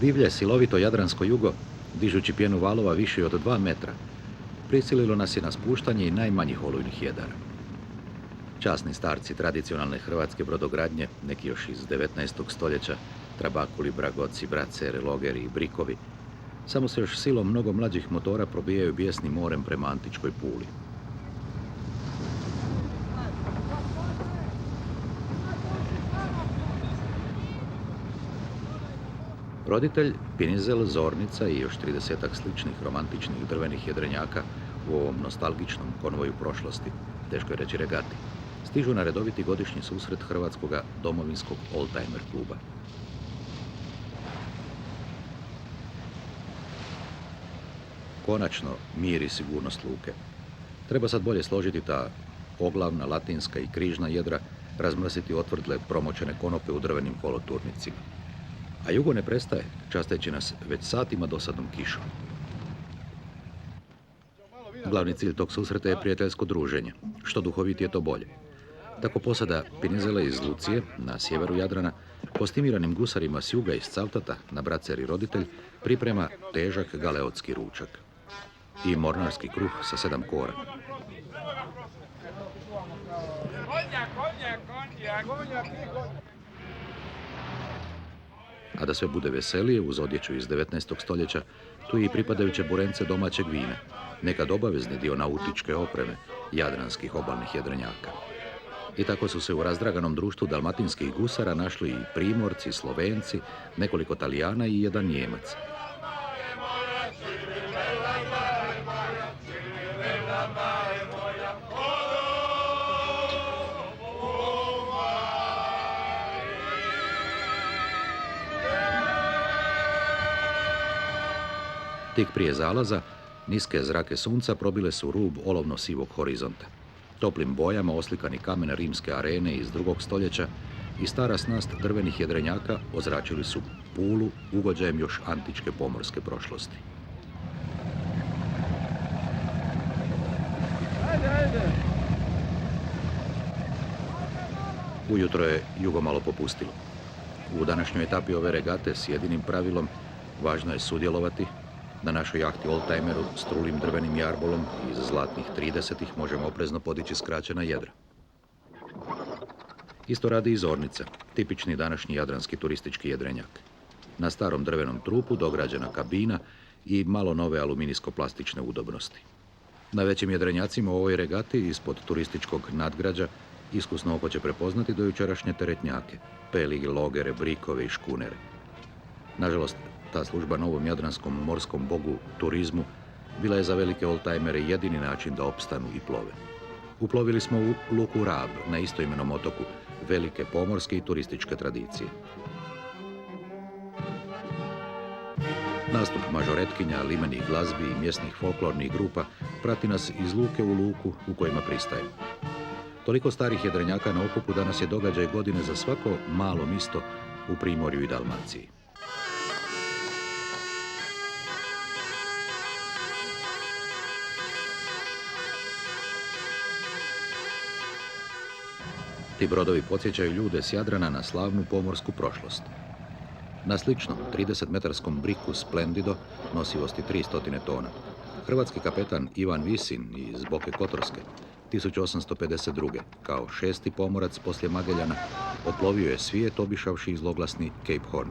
Divlje, silovito jadransko jugo, dižući pjenu valova više od 2 metra, prisililo nas je na spuštanje i najmanjih olujnih jedara. Časni starci tradicionalne hrvatske brodogradnje, neki još iz 19. stoljeća, trabakuli, bragoci, bracere, logeri i brikovi, samo se još silom mnogo mlađih motora probijaju bijesnim morem prema antičkoj Puli. Roditelj, Pinizel, Zornica i još 30-ak sličnih romantičnih drvenih jedrenjaka u ovom nostalgičnom konvoju prošlosti, teško je reći regati, stižu na redoviti godišnji susret hrvatskoga domovinskog oldtimer kluba. Konačno mir i sigurnost luke. Treba sad bolje složiti ta oglavna, latinska i križna jedra, razmrsiti otvrdle promočene konope u drvenim koloturnicima. A jugo ne prestaje, časteći nas već satima dosadnom kišom. Glavni cilj tog susreta je prijateljsko druženje. Što duhovitije, to bolje. Tako posada Pinizela iz Lucije, na sjeveru Jadrana, postimiranim gusarima s juga iz Cavtata, na braceri Roditelj, priprema težak galeotski ručak. I mornarski kruh sa 7 kora. A da sve bude veselije, uz odjeću iz 19. stoljeća, tu i pripadajuće burence domaćeg vina, nekad obavezni dio nautičke opreme, jadranskih obalnih jedrenjaka. I tako su se u razdraganom društvu dalmatinskih gusara našli i Primorci, Slovenci, nekoliko Talijana i jedan Njemac. Tik prije zalaza, niske zrake sunca probile su rub olovno-sivog horizonta. Toplim bojama oslikani kamen rimske arene iz 2. stoljeća i stara snast drvenih jedrenjaka ozračili su Pulu ugođajem još antičke pomorske prošlosti. Ujutro je jugo malo popustilo. U današnjoj etapi ove regate s jedinim pravilom važno je sudjelovati. Na našoj jahti oldtimeru s trulim drvenim jarbolom iz zlatnih 30-ih možemo oprezno podići skraćena jedra. Isto radi i Zornica, tipični današnji jadranski turistički jedrenjak. Na starom drvenom trupu dograđena kabina i malo nove aluminijsko-plastične udobnosti. Na većim jedrenjacima u ovoj regati ispod turističkog nadgrađa iskusno oko će prepoznati dojučerašnje teretnjake, pelige, logere, brikove i škunere. Nažalost, ta služba novom jadranskom morskom bogu, turizmu, bila je za velike oldtimere jedini način da opstanu i plove. Uplovili smo u luku Rab, na istoimenom otoku, velike pomorske i turističke tradicije. Nastup mažoretkinja, limenih glazbi i mjesnih folklornih grupa prati nas iz luke u luku u kojima pristajemo. Toliko starih jedrenjaka na okupu danas je događaj godine za svako malo misto u Primorju i Dalmaciji. Ti brodovi podsjećaju ljude s Jadrana na slavnu pomorsku prošlost. Na sličnom 30-metarskom briku Splendido nosivosti 300 tona, hrvatski kapetan Ivan Visin iz Boke Kotorske 1852. kao 6. pomorac poslije Mageljana oplovio je svijet obišavši zloglasni Cape Horn.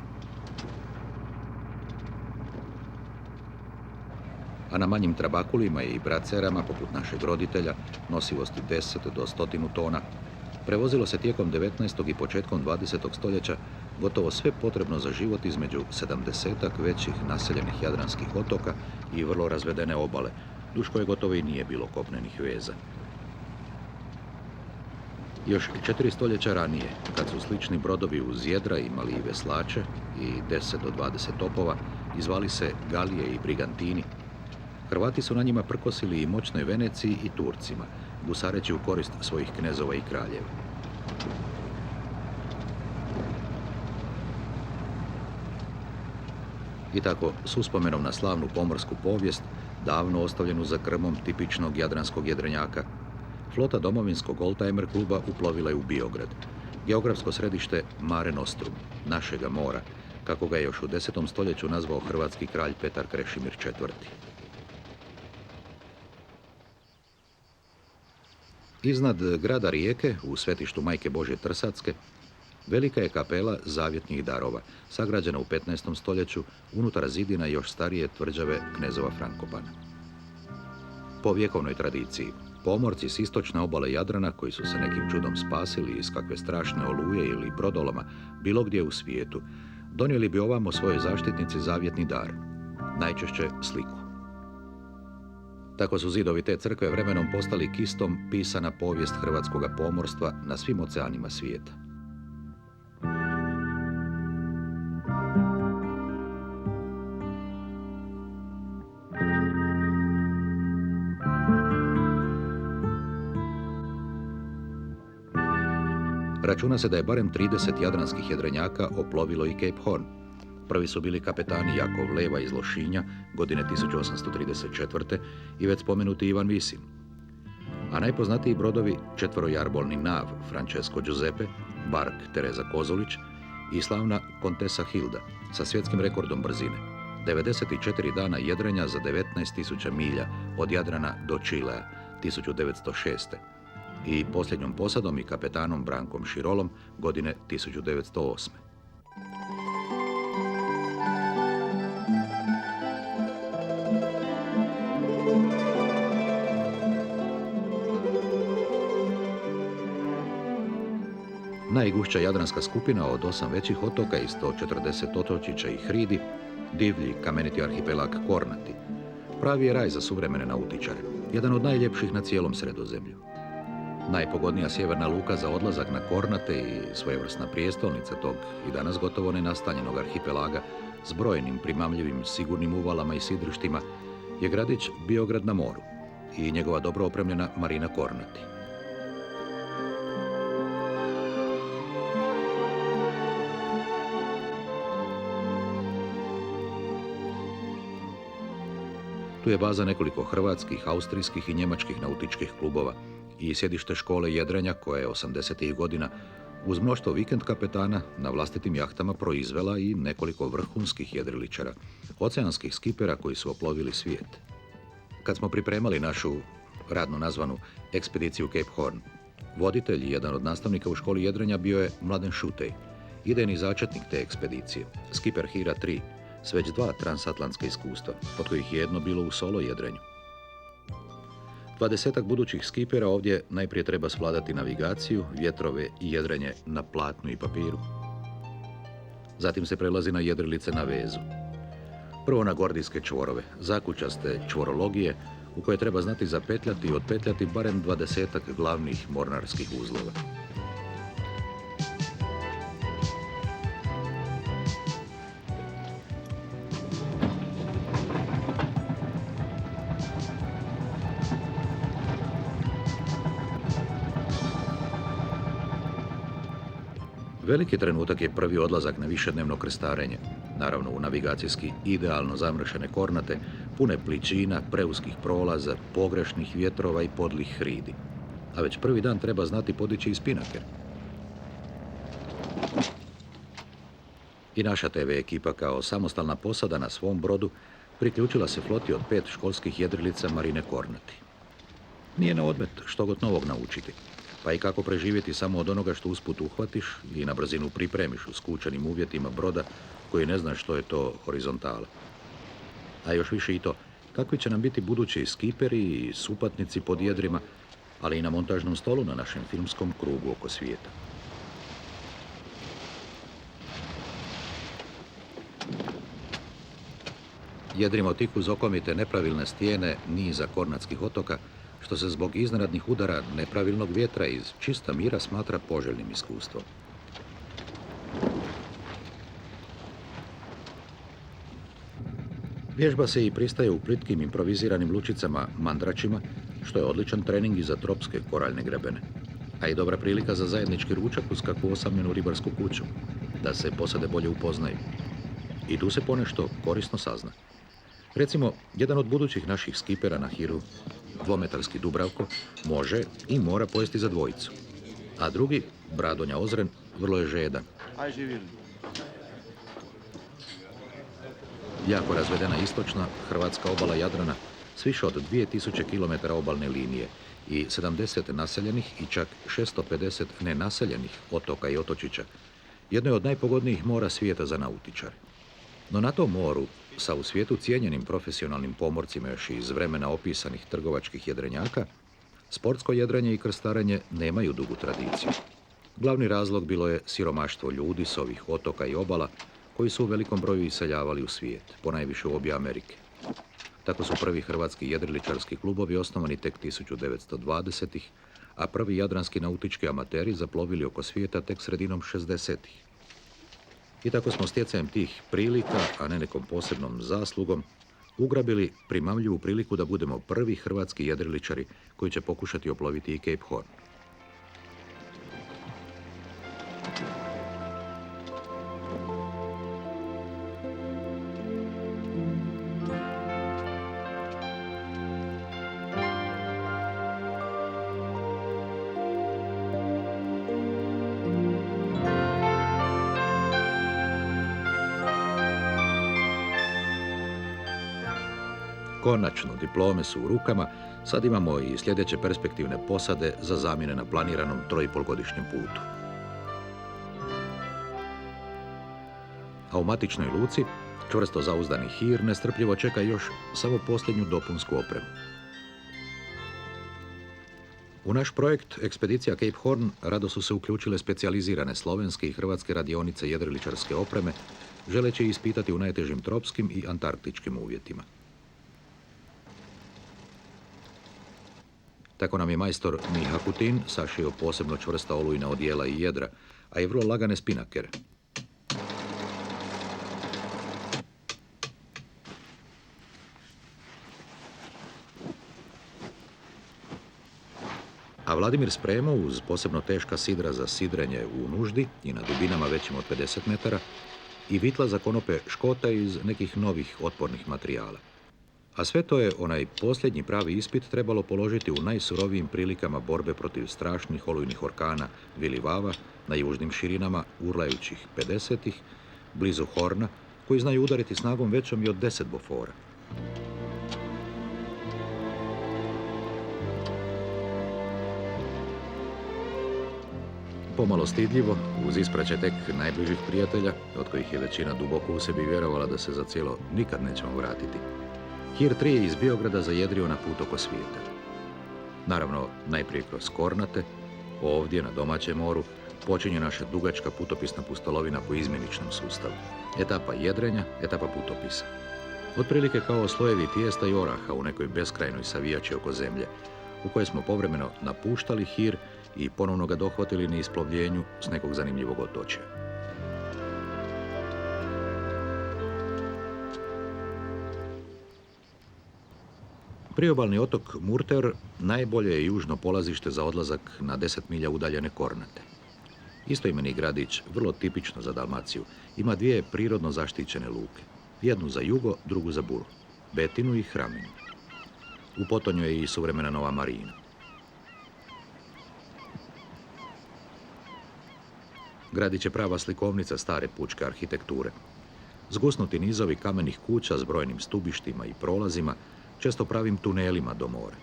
A na manjim trabakulima i bracerama, poput našeg roditelja, nosivosti 10 do 100 tona, prevozilo se tijekom 19. i početkom 20. stoljeća gotovo sve potrebno za život između 70-ak većih naseljenih jadranskih otoka i vrlo razvedene obale, duž koje gotovo i nije bilo kopnenih veza. Još 4 stoljeća ranije, kad su slični brodovi uz jedra imali i veslače i 10 do 20 topova, izvali se galije i brigantini, Hrvati su na njima prkosili i moćnoj Veneciji i Turcima, gusareći u korist svojih knezova i kraljeva. I tako, s uspomenom na slavnu pomorsku povijest, davno ostavljenu za krmom tipičnog jadranskog jedrenjaka, flota domovinskog oldtimer kluba uplovila je u Biograd, geografsko središte Mare Nostrum, našega mora, kako ga je još u 10. stoljeću nazvao hrvatski kralj Petar Krešimir IV. Iznad grada Rijeke, u svetištu Majke Božje Trsatske, velika je kapela Zavjetnih darova, sagrađena u 15. stoljeću unutar zidina još starije tvrđave knezova Frankopana. Po vjekovnoj tradiciji, pomorci s istočne obale Jadrana, koji su se nekim čudom spasili iz kakve strašne oluje ili brodoloma bilo gdje u svijetu, donijeli bi ovamo svojoj zaštitnici zavjetni dar, najčešće sliku. Tako su zidovi te crkve vremenom postali kistom pisana povijest hrvatskoga pomorstva na svim oceanima svijeta. Računa se da je barem 30 jadranskih jedrenjaka oplovilo i Cape Horn. Prvi su bili kapetani Jakov Leva iz Lošinja, godine 1834. i već spomenuti Ivan Visin. A najpoznatiji brodovi četvorojarbolni Nav Francesco Giuseppe, bark Tereza Kozulić i slavna Kontesa Hilda sa svjetskim rekordom brzine. 94 dana jedrenja za 19.000 milja od Jadrana do Čilea 1906. i posljednjom posadom i kapetanom Brankom Širolom godine 1908. Najgušća jadranska skupina od 8 većih otoka i 140 otočića i hridi, divlji kameniti arhipelag Kornati, pravi je raj za suvremene nautičare, jedan od najljepših na cijelom Sredozemlju. Najpogodnija sjeverna luka za odlazak na Kornate i svojevrsna prijestolnica tog i danas gotovo nenastanjenog arhipelaga s brojnim primamljivim sigurnim uvalama i sidrištima je gradić Biograd na moru i njegova dobro opremljena marina Kornati. Tu je baza nekoliko hrvatskih, austrijskih i njemačkih nautičkih klubova i sjedište škole jedrenja koja je 80. godina uz mnoštvo vikend kapetana na vlastitim jahtama proizvela i nekoliko vrhunskih jedriličara, oceanskih skipera koji su oplovili svijet. Kad smo pripremali našu radno nazvanu ekspediciju Cape Horn, voditelj i jedan od nastavnika u školi jedrenja bio je Mladen Šutej, idejni začetnik te ekspedicije, skiper Hira 3, s već 2 transatlantska iskustva, od kojih je jedno bilo u solo jedrenju. 20 budućih skipera ovdje najprije treba svladati navigaciju, vjetrove i jedrenje na platnu i papiru. Zatim se prelazi na jedrilice na vezu. Prvo na gordijske čvorove, zakučaste čvorologije u koje treba znati zapetljati i otpetljati barem 20 glavnih mornarskih uzlova. Veliki trenutak je prvi odlazak na višednevno krstarenje, naravno u navigacijski idealno zamršene Kornate, pune pličina, preuskih prolaza, pogrešnih vjetrova i podlih hridi. A već prvi dan treba znati podići i spinaker. I naša TV ekipa kao samostalna posada na svom brodu priključila se floti od 5 školskih jedrilica marine Kornati. Nije na odmet što god novog naučiti, pa i kako preživjeti samo od onoga što usput uhvatiš i na brzinu pripremiš u skučenim uvjetima broda koji ne zna što je to horizontala. A još više i to, kakvi će nam biti budući skiperi i supatnici pod jedrima, ali i na montažnom stolu na našem filmskom krugu oko svijeta. Jedrimo tik uz okomite nepravilne stijene niza kornatskih otoka, što se zbog iznenadnih udara nepravilnog vjetra iz čista mira smatra poželjnim iskustvom. Vježba se i pristaje u plitkim improviziranim lučicama Mandračima, što je odličan trening i za tropske koraljne grebene, a i dobra prilika za zajednički ručak uz kakvu osamljenu ribarsku kuću, da se posade bolje upoznaju. I tu se ponešto korisno sazna. Recimo, jedan od budućih naših skipera na Hiru, dvometarski Dubravko, može i mora pojesti za dvojicu. A drugi, Bradonja Ozren, vrlo je žedan. Jako razvedena istočna hrvatska obala Jadrana s više od 2000 km obalne linije i 70 naseljenih i čak 650 nenaseljenih otoka i otočića, jedno je od najpogodnijih mora svijeta za nautičare. No na tom moru, sa u svijetu cijenjenim profesionalnim pomorcima još iz vremena opisanih trgovačkih jedrenjaka, sportsko jedrenje i krstarenje nemaju dugu tradiciju. Glavni razlog bilo je siromaštvo ljudi s ovih otoka i obala koji su u velikom broju iseljavali u svijet, ponajviše u obje Amerike. Tako su prvi hrvatski jedriličarski klubovi osnovani tek 1920-ih, a prvi jadranski nautički amateri zaplovili oko svijeta tek sredinom 60-ih. I tako smo stjecajem tih prilika, a ne nekom posebnom zaslugom, ugrabili primamljivu priliku da budemo prvi hrvatski jedriličari koji će pokušati oploviti i Cape Horn. Konačno, diplome su u rukama, sad imamo i sljedeće perspektivne posade za zamjene na planiranom 3,5-godišnjem putu. A u matičnoj luci, čvrsto zauzdani hir nestrpljivo čeka još samo posljednju dopunsku opremu. U naš projekt Ekspedicija Cape Horn rado su se uključile specijalizirane slovenske i hrvatske radionice jedriličarske opreme, želeći ispitati u najtežim tropskim i antarktičkim uvjetima. Tako nam je majstor Miha Kutin sašio posebno čvrsta olujna odijela i jedra, a i vrlo lagane spinakere. A Vladimir spremao uz posebno teška sidra za sidrenje u nuždi i na dubinama većim od 50 metara i vitla za konope škota iz nekih novih otpornih materijala. A sve to je onaj posljednji pravi ispit trebalo položiti u najsurovijim prilikama borbe protiv strašnih olujnih orkana Vili Vava na južnim širinama urlajućih 50-ih, blizu Horna, koji znaju udariti snagom većom i od 10 bofora. Pomalo stidljivo, uz ispraćaj tek najbližih prijatelja, od kojih je većina duboko u sebi vjerovala da se za cijelo nikad nećemo vratiti, Hir 3 je iz Biograda zajedrio na put oko svijeta. Naravno, najprije kroz Kornate, ovdje na domaćem moru, počinje naša dugačka putopisna pustolovina po izmjeničnom sustavu. Etapa jedrenja, etapa putopisa. Otprilike kao slojevi tijesta i oraha u nekoj beskrajnoj savijači oko zemlje, u kojoj smo povremeno napuštali Hir i ponovno ga dohvatili na isplovljenju s nekog zanimljivog otočja. Priobalni otok Murter najbolje je južno polazište za odlazak na 10 milja udaljene Kornate. Istoimeni gradić, vrlo tipično za Dalmaciju, ima dvije prirodno zaštićene luke. Jednu za jugo, drugu za buru. Betinu i Hraminu. U potonju je i suvremena nova marina. Gradić je prava slikovnica stare pučke arhitekture. Zgusnuti nizovi kamenih kuća s brojnim stubištima i prolazima, često pravim tunelima do mora.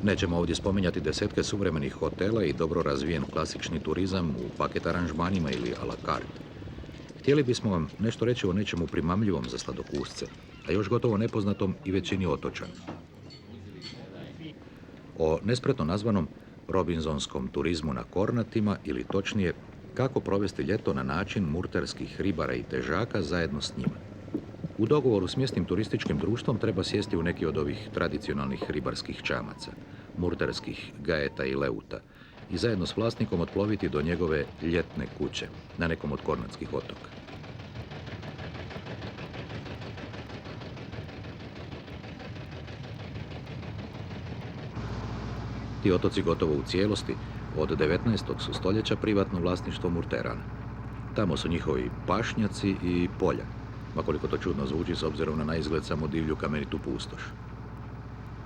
Nećemo ovdje spominjati desetke suvremenih hotela i dobro razvijen klasični turizam u paket aranžmanima ili a la carte. Htjeli bismo vam nešto reći o nečemu primamljivom za sladokusce, a još gotovo nepoznatom i većini otočana. O nespretno nazvanom robinsonskom turizmu na Kornatima, ili točnije, kako provesti ljeto na način murterskih ribara i težaka zajedno s njima. U dogovoru s mjesnim turističkim društvom treba sjesti u neki od ovih tradicionalnih ribarskih čamaca, murterskih Gaeta i Leuta, i zajedno s vlasnikom otploviti do njegove ljetne kuće na nekom od kornatskih otoka. Ti otoci gotovo u cijelosti od 19. su stoljeća privatno vlasništvo Murterana. Tamo su njihovi pašnjaci i polja, ma koliko to čudno zvuči s obzirom na izgled samo divlju kamenitu pustoš.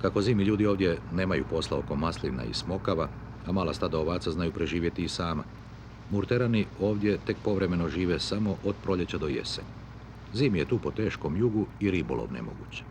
Kako zimi ljudi ovdje nemaju posla oko maslina i smokava, a mala stada ovaca znaju preživjeti i sama. Murterani ovdje tek povremeno žive samo od proljeća do jeseni. Zimi je tu po teškom jugu i ribolov nemoguće.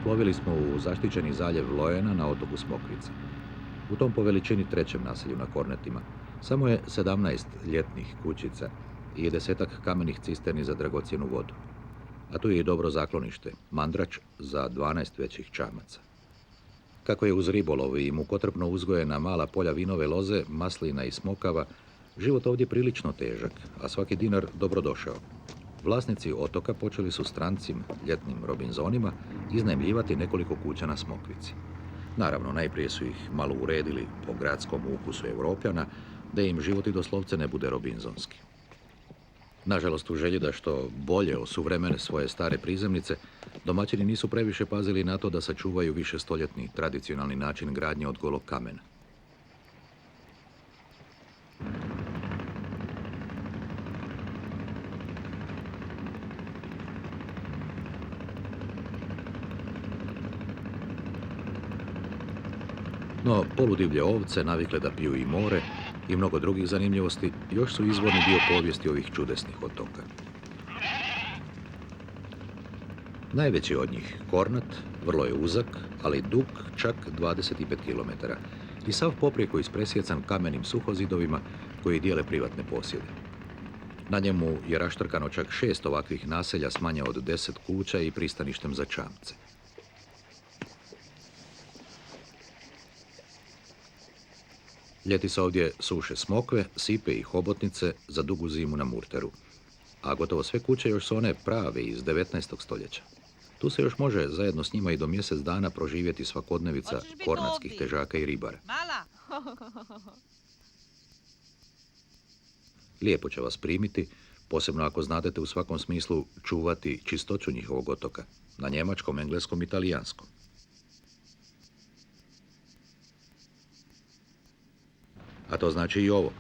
Uplovili smo u zaštićeni zaljev Lojena na otoku Smokvica. U tom po veličini trećem naselju na Kornetima samo je 17 ljetnih kućica i 10-ak kamenih cisterni za dragocjenu vodu. A tu je i dobro zaklonište, Mandrač za 12 većih čamaca. Kako je uz ribolov i mukotrpno uzgojena mala polja vinove loze, maslina i smokava, život ovdje prilično težak, a svaki dinar dobrodošao. Vlasnici otoka počeli su strancim ljetnim robinzonima iznajmljivati nekoliko kuća na Smokvici. Naravno, najprije su ih malo uredili po gradskom ukusu Europljana, da im život i doslovce ne bude robinzonski. Nažalost, u želji da što bolje osuvremene svoje stare prizemnice, domaćini nisu previše pazili na to da sačuvaju višestoljetni tradicionalni način gradnje od golog kamena. No, poludivlje ovce, navikle da piju i more i mnogo drugih zanimljivosti, još su izvorni dio povijesti ovih čudesnih otoka. Najveći od njih, Kornat, vrlo je uzak, ali dug čak 25 km i sav poprijeko ispresjecan kamenim suhozidovima koji dijele privatne posjede. Na njemu je raštrkano čak 6 ovakvih naselja s manje od 10 kuća i pristaništem za čamce. Ljeti se ovdje suše smokve, sipe i hobotnice za dugu zimu na Murteru. A gotovo sve kuće još su one prave iz 19. stoljeća. Tu se još može zajedno s njima i do mjesec dana proživjeti svakodnevica kornatskih težaka i ribara. Lijepo će vas primiti, posebno ako znadete u svakom smislu čuvati čistoću njihovog otoka, na njemačkom, engleskom i talijanskom. A to znači i ovo.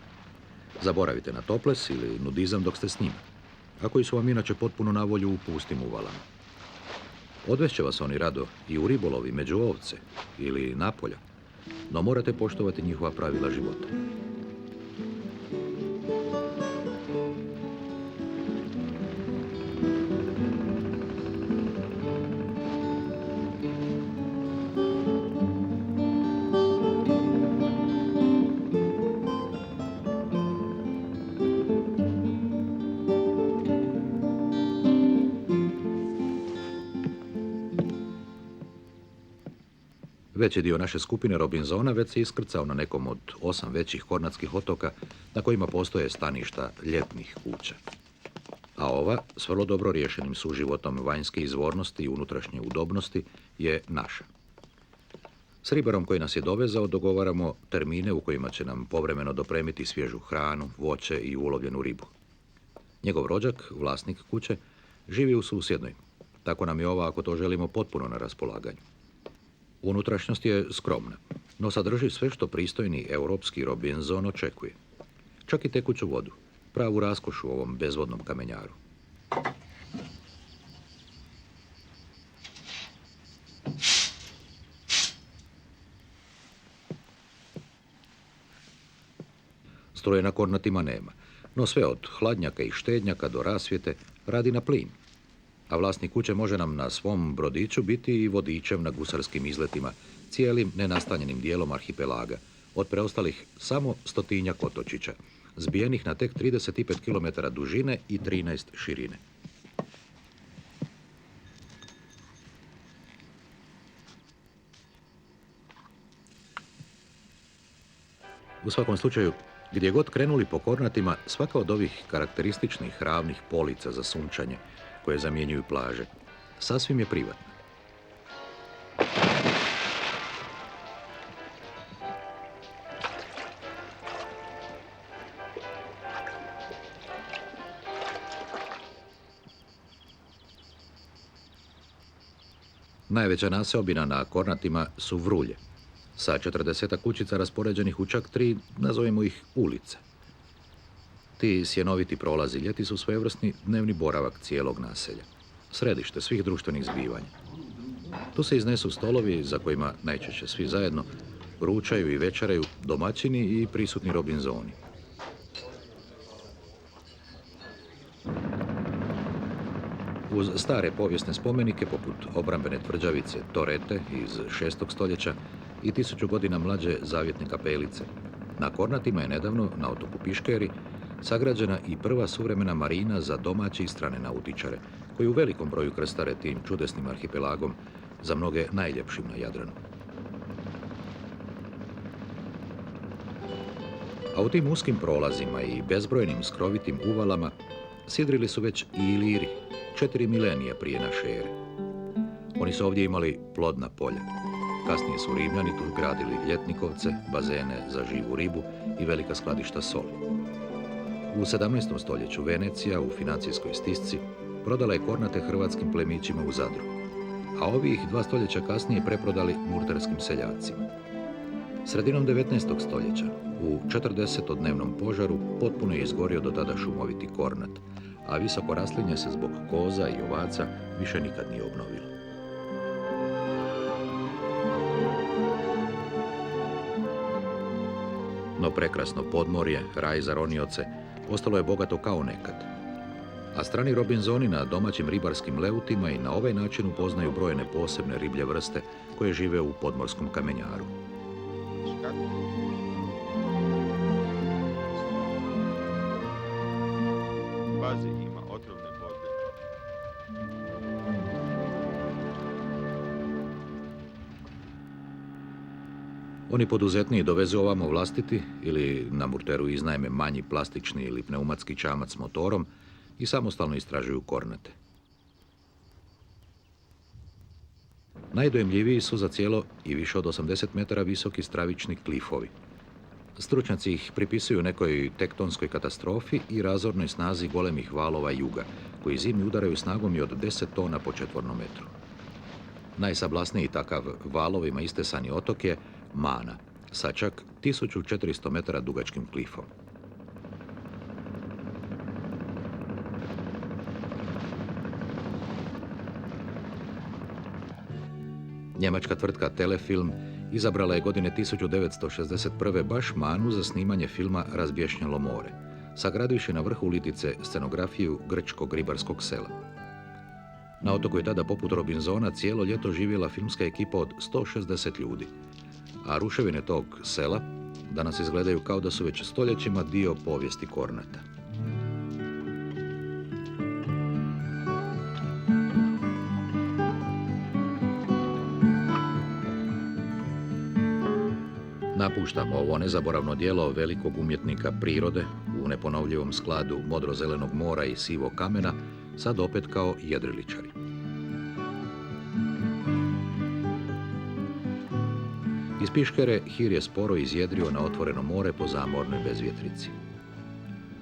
Zaboravite na toples ili nudizam dok ste s njima, a koji su vam inače potpuno na volju u pustim uvalama. Odvešće vas oni rado i u ribolovi među ovce ili napolja, no morate poštovati njihova pravila života. Veći dio naše skupine Robinzona već se iskrcao na nekom od 8 većih kornatskih otoka na kojima postoje staništa ljetnih kuća. A ova, s vrlo dobro riješenim suživotom vanjske izvornosti i unutrašnje udobnosti, je naša. S ribarom koji nas je dovezao dogovaramo termine u kojima će nam povremeno dopremiti svježu hranu, voće i ulovljenu ribu. Njegov rođak, vlasnik kuće, živi u susjednoj. Tako nam je ova, ako to želimo, potpuno na raspolaganju. Unutrašnjost je skromna, no sadrži sve što pristojni europski Robinzon očekuje. Čak i tekuću vodu, pravu raskošu u ovom bezvodnom kamenjaru. Struje na Kornatima nema, no sve od hladnjaka i štednjaka do rasvjete radi na plin. A vlasnik kuće može nam na svom brodiću biti i vodičem na gusarskim izletima, cijelim nenastanjenim dijelom arhipelaga, od preostalih samo 100-tinjak otočića, zbijenih na tek 35 km dužine i 13 širine. U svakom slučaju, gdje god krenuli po Kornatima, svaka od ovih karakterističnih ravnih polica za sunčanje, koje zamjenjuju plaže, sasvim je privatna. Najveća naseobina na Kornatima su Vrulje, sa 40 kućica raspoređenih u čak 3, nazovimo ih, ulice. Ti sjenoviti prolazi ljeti su svojevrsni dnevni boravak cijelog naselja, središte svih društvenih zbivanja. Tu se iznesu stolovi za kojima najčešće svi zajedno ručaju i večeraju domaćini i prisutni Robinzoni. Uz stare povijesne spomenike poput obrambene tvrđavice Torete iz 6. stoljeća i 1000 godina mlađe zavjetne kapelice, na Kornatima je nedavno, na otoku Piškeri, sagrađena i prva suvremena marina za domaće i strane nautičare, koji u velikom broju krstare tim čudesnim arhipelagom, za mnoge najljepšim na Jadranu. A u tim uskim prolazima i bezbrojnim skrovitim uvalama sidrili su već i Iliri, 4 milenija prije naše ere. Oni su ovdje imali plodna polja. Kasnije su Rimljani tu gradili ljetnikovce, bazene za živu ribu i velika skladišta soli. U 17. stoljeću Venecija u financijskoj stisci prodala je Kornate hrvatskim plemićima u Zadru, a ovih 2 stoljeća kasnije preprodali murterskim seljacima. Sredinom 19. stoljeća, u 40-dnevnom požaru, potpuno je izgorio do tada šumoviti Kornat, a visoko raslinje se zbog koza i ovaca više nikad nije obnovilo. No prekrasno podmorje, raj za ronioce, ostalo je bogato kao nekad. A strani Robinzoni na domaćim ribarskim leutima i na ovaj način upoznaju brojne posebne riblje vrste koje žive u podmorskom kamenjaru. Bazi ima otrovne vode. Oni poduzetniji dovezu ovamo vlastiti ili na murteru iznajme manji plastični ili pneumatski čamac s motorom i samostalno istražuju Kornate. Najdojmljiviji su za cijelo i više od 80 metara visoki stravični klifovi. Stručnjaci ih pripisuju nekoj tektonskoj katastrofi i razornoj snazi golemih valova juga, koji zimi udaraju snagom i od 10 tona po četvornom metru. Najsablasniji takav valovima istesani otok je Mana, sa čak 1400 metara dugačkim klifom. Njemačka tvrtka Telefilm izabrala je godine 1961. baš Manu za snimanje filma Razbješnjelo more, sagradivši na vrhu litice scenografiju grčkog ribarskog sela. Na otoku je tada poput Robinzona cijelo ljeto živjela filmska ekipa od 160 ljudi, a ruševine tog sela danas izgledaju kao da su već stoljećima dio povijesti Kornata. Napuštamo ovo nezaboravno djelo velikog umjetnika prirode u neponovljivom skladu modro-zelenog mora i sivog kamena, sad opet kao jedriličari. Iz Piškere Hir je sporo izjedrio na otvoreno more po zamornoj bezvjetrici.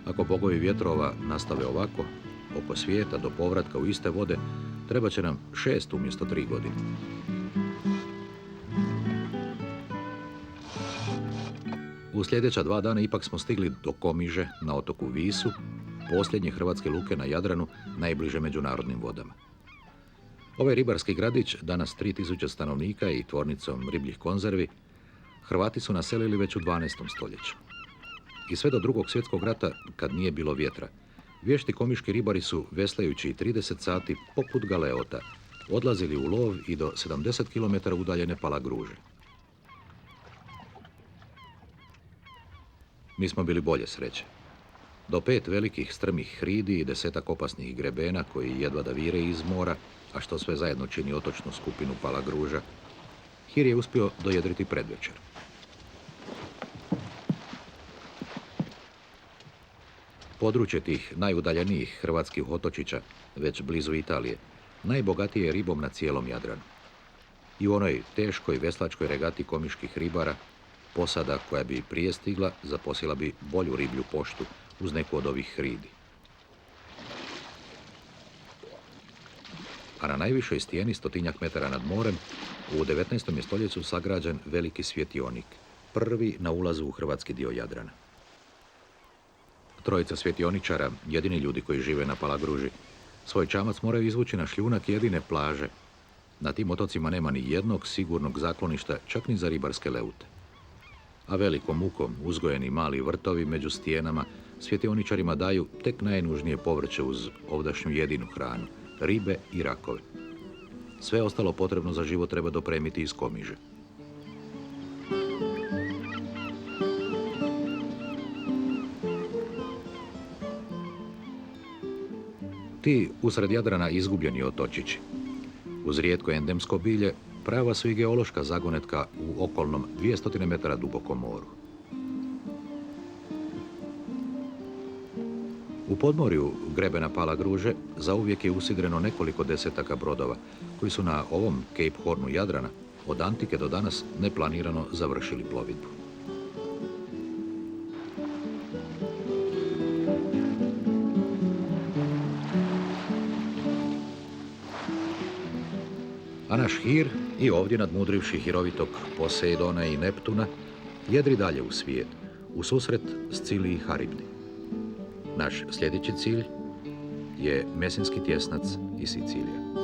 Ako bogovi vjetrova nastave ovako, oko svijeta do povratka u iste vode, treba će nam 6 umjesto 3 godine. U sljedeća 2 dana ipak smo stigli do Komiže na otoku Visu, posljednje hrvatske luke na Jadranu, najbliže međunarodnim vodama. Ovaj ribarski gradić, danas 3000 stanovnika i tvornicom ribljih konzervi, Hrvati su naselili već u 12. stoljeću. I sve do Drugog svjetskog rata, kad nije bilo vjetra, vješti komiški ribari su, veslajući 30 sati poput galeota, odlazili u lov i do 70 km udaljene Palagruže. Mi smo bili bolje sreće. Do 5 velikih strmih hridi i 10 opasnih grebena koji jedva da vire iz mora, a što sve zajedno čini otočnu skupinu Palagruža, Hir je uspio dojedriti predvečer. Područje tih najudaljenijih hrvatskih otočića, već blizu Italije, najbogatije je ribom na cijelom Jadranu. I u onoj teškoj veslačkoj regati komiških ribara, posada koja bi prije stigla zaposjela bi bolju riblju poštu uz neku od ovih hridi. a na najvišoj stijeni 100-tinjak metara nad morem u 19. je stoljeću sagrađen veliki svjetionik, prvi na ulazu u hrvatski dio Jadrana. Trojica svjetioničara, jedini ljudi koji žive na Palagruži, svoj čamac moraju izvući na šljunak jedine plaže. Na tim otocima nema ni jednog sigurnog zakloništa, čak ni za ribarske leute. A velikom mukom uzgojeni mali vrtovi među stijenama svjetioničarima daju tek najnužnije povrće uz ovdašnju jedinu hranu, ribe i rakove. Sve ostalo potrebno za život treba dopremiti iz Komiže. Ti usred Jadrana izgubljeni otočići. Uz rijetko endemsko bilje, prava su i geološka zagonetka u okolnom 200 metara dubokom moru. U podmorju grebena Palagruže zauvijek je usidreno nekoliko desetaka brodova koji su na ovom Cape Hornu Jadrana od antike do danas neplanirano završili plovidbu. A naš Hir, i ovdje nadmudrivši hirovitog Poseidona i Neptuna, jedri dalje u svijet, u susret Scili i Haribdi. Naš sljedeći cilj je Mesinski tjesnac i Sicilija.